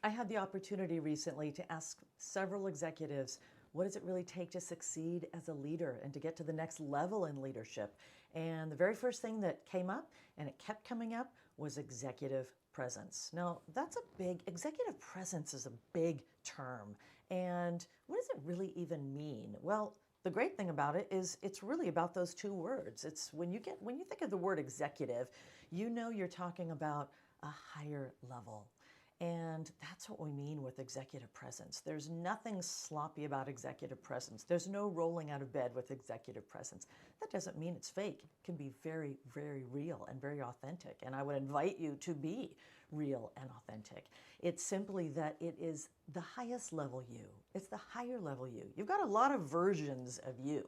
I had the opportunity recently to ask several executives, what does it really take to succeed as a leader and to get to the next level in leadership? And the very first thing that came up, and it kept coming up, was executive presence. Now, executive presence is a big term. And what does it really even mean? Well, the great thing about it is it's really about those two words. It's when you think of the word executive, you know you're talking about a higher level. And that's what we mean with executive presence. There's nothing sloppy about executive presence. There's no rolling out of bed with executive presence. That doesn't mean it's fake. It can be very, very real and very authentic. And I would invite you to be real and authentic. It's simply that it is the highest level you. It's the higher level you. You've got a lot of versions of you.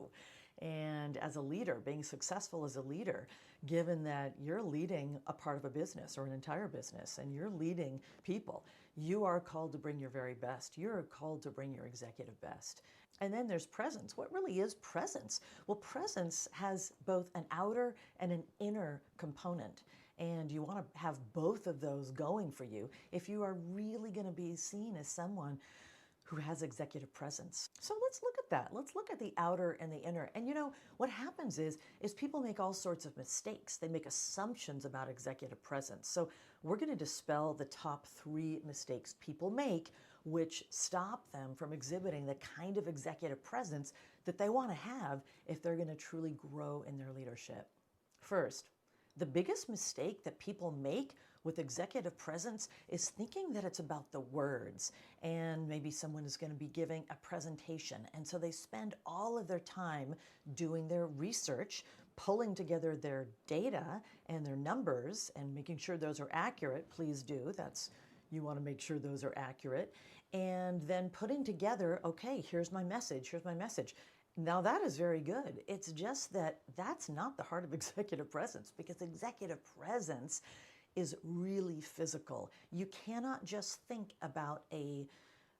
And as a leader, being successful as a leader, given that you're leading a part of a business or an entire business and you're leading people, you are called to bring your very best. You're called to bring your executive best. And then there's presence. What really is presence? Well, presence has both an outer and an inner component. And you want to have both of those going for you if you are really going to be seen as someone who has executive presence. So let's look at that. Let's look at the outer and the inner. And you know, what happens is people make all sorts of mistakes. They make assumptions about executive presence. So we're going to dispel the top 3 mistakes people make, which stop them from exhibiting the kind of executive presence that they want to have if they're going to truly grow in their leadership. First, the biggest mistake that people make with executive presence is thinking that it's about the words, and maybe someone is going to be giving a presentation. And so they spend all of their time doing their research, pulling together their data and their numbers and making sure those are accurate. Please do. You want to make sure those are accurate. And then putting together, okay, here's my message. Now that is very good. It's just that that's not the heart of executive presence, because executive presence is really physical. You cannot just think about a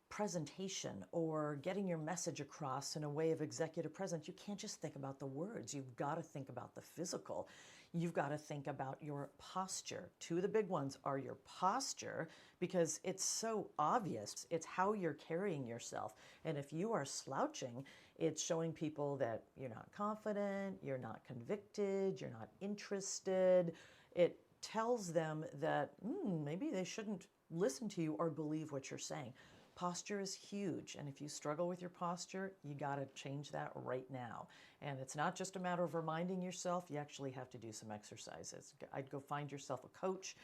presentation or getting your message across in a way of executive presence. You can't just think about the words. You've got to think about the physical. You've got to think about your posture. 2 of the big ones are your posture, because it's so obvious. It's how you're carrying yourself. And if you are slouching, it's showing people that you're not confident, you're not convicted, you're not interested. It tells them that maybe they shouldn't listen to you or believe what you're saying. Posture is huge, and if you struggle with your posture, you got to change that right now. And it's not just a matter of reminding yourself, you actually have to do some exercises. I'd go find yourself a coach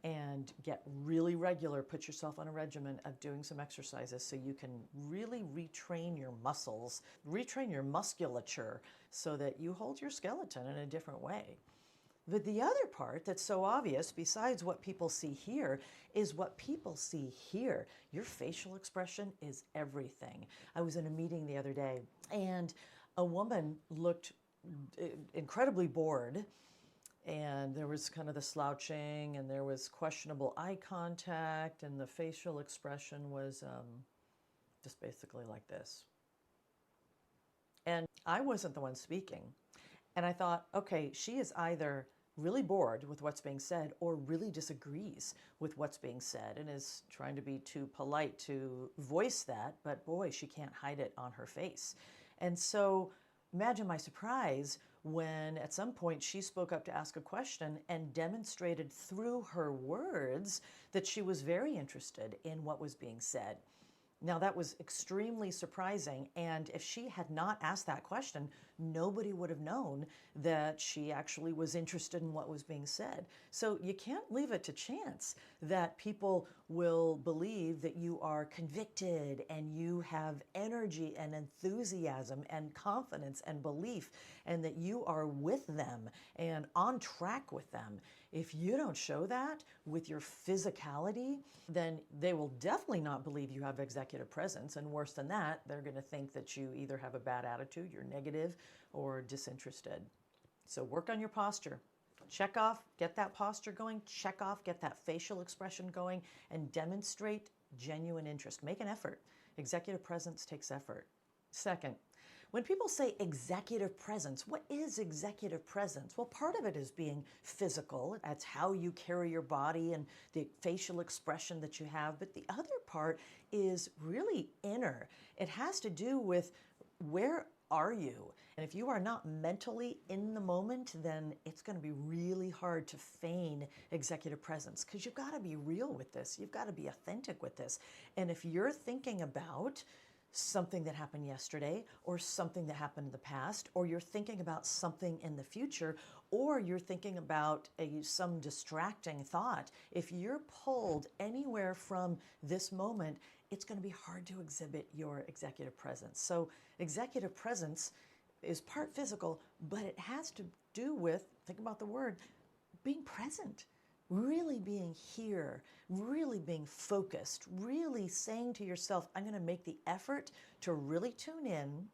and get really regular, put yourself on a regimen of doing some exercises so you can really retrain your muscles, retrain your musculature so that you hold your skeleton in a different way. But the other part that's so obvious, besides what people see here, is what people see here. Your facial expression is everything. I was in a meeting the other day, and a woman looked incredibly bored, and there was kind of the slouching, and there was questionable eye contact, and the facial expression was just basically like this. And I wasn't the one speaking. And I thought, okay, she is either really bored with what's being said or really disagrees with what's being said and is trying to be too polite to voice that, but boy, she can't hide it on her face. And so imagine my surprise when at some point she spoke up to ask a question and demonstrated through her words that she was very interested in what was being said. Now, that was extremely surprising, and if she had not asked that question, nobody would have known that she actually was interested in what was being said. So you can't leave it to chance that people will believe that you are convicted and you have energy and enthusiasm and confidence and belief, and that you are with them and on track with them. If you don't show that with your physicality, then they will definitely not believe you have executive presence, and worse than that, they're going to think that you either have a bad attitude, you're negative, or disinterested. So work on your posture. Check off, get that posture going, check off, get that facial expression going, and demonstrate genuine interest. Make an effort. Executive presence takes effort. Second, When people say executive presence, what is executive presence? Well, part of it is being physical. That's how you carry your body and the facial expression that you have. But the other part is really inner. It has to do with where are you? And if you are not mentally in the moment, then it's going to be really hard to feign executive presence because you've got to be real with this. You've got to be authentic with this. And if you're thinking about something that happened yesterday or something that happened in the past, or you're thinking about something in the future, or you're thinking about some distracting thought, if you're pulled anywhere from this moment, it's going to be hard to exhibit your executive presence. So executive presence is part physical, but it has to do with, think about the word, being present, really being here, really being focused, really saying to yourself, I'm going to make the effort to really tune in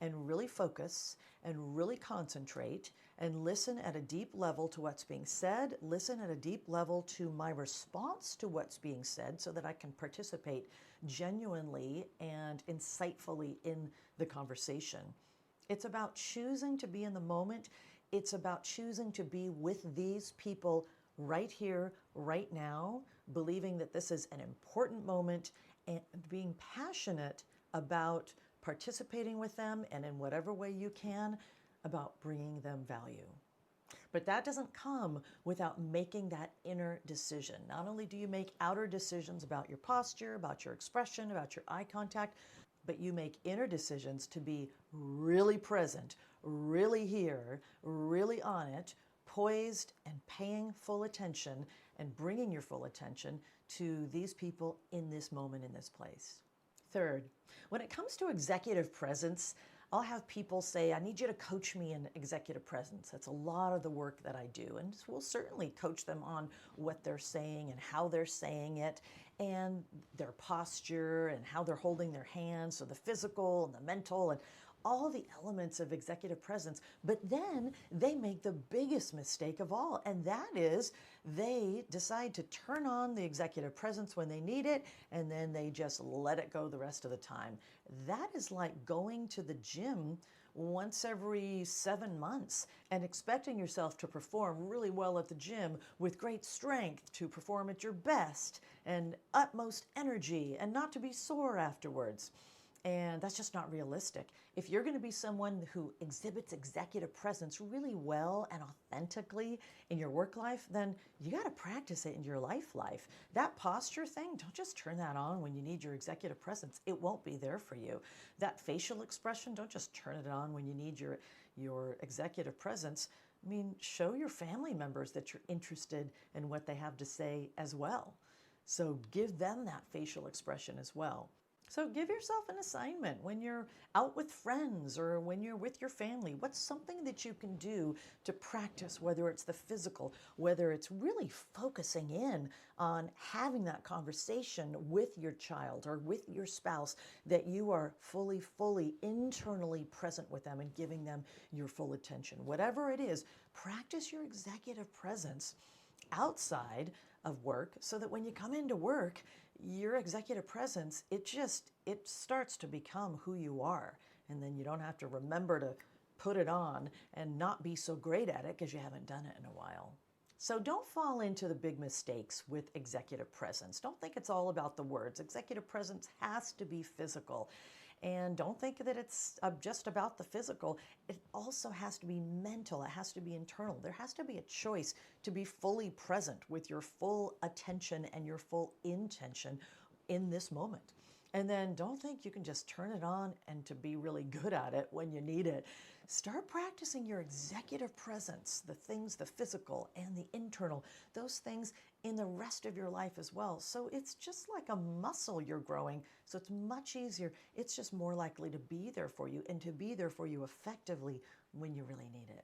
and really focus and really concentrate and listen at a deep level to what's being said, listen at a deep level to my response to what's being said so that I can participate genuinely and insightfully in the conversation. It's about choosing to be in the moment. It's about choosing to be with these people right here, right now, believing that this is an important moment and being passionate about participating with them and in whatever way you can about bringing them value. But that doesn't come without making that inner decision. Not only do you make outer decisions about your posture, about your expression, about your eye contact, but you make inner decisions to be really present, really here, really on it, poised and paying full attention and bringing your full attention to these people in this moment, in this place. Third, when it comes to executive presence, I'll have people say, I need you to coach me in executive presence. That's a lot of the work that I do. And we'll certainly coach them on what they're saying and how they're saying it and their posture and how they're holding their hands. So the physical and the mental and all the elements of executive presence. But then they make the biggest mistake of all, and that is they decide to turn on the executive presence when they need it, and then they just let it go the rest of the time. That is like going to the gym once every 7 months and expecting yourself to perform really well at the gym with great strength, to perform at your best and utmost energy and not to be sore afterwards. And that's just not realistic. If you're going to be someone who exhibits executive presence really well and authentically in your work life, then you got to practice it in your life. That posture thing, don't just turn that on when you need your executive presence. It won't be there for you. That facial expression, don't just turn it on when you need your executive presence. I mean, show your family members that you're interested in what they have to say as well. So give them that facial expression as well. So give yourself an assignment when you're out with friends or when you're with your family. What's something that you can do to practice, whether it's the physical, whether it's really focusing in on having that conversation with your child or with your spouse, that you are fully internally present with them and giving them your full attention. Whatever it is, practice your executive presence outside of work so that when you come into work, your executive presence, it starts to become who you are. And then you don't have to remember to put it on and not be so great at it because you haven't done it in a while. So don't fall into the big mistakes with executive presence. Don't think it's all about the words. Executive presence has to be physical. And don't think that it's just about the physical. It also has to be mental. It has to be internal. There has to be a choice to be fully present with your full attention and your full intention in this moment. And then don't think you can just turn it on and to be really good at it when you need it. Start practicing your executive presence, the things, the physical and the internal, those things in the rest of your life as well. So it's just like a muscle you're growing. So it's much easier. It's just more likely to be there for you and to be there for you effectively when you really need it.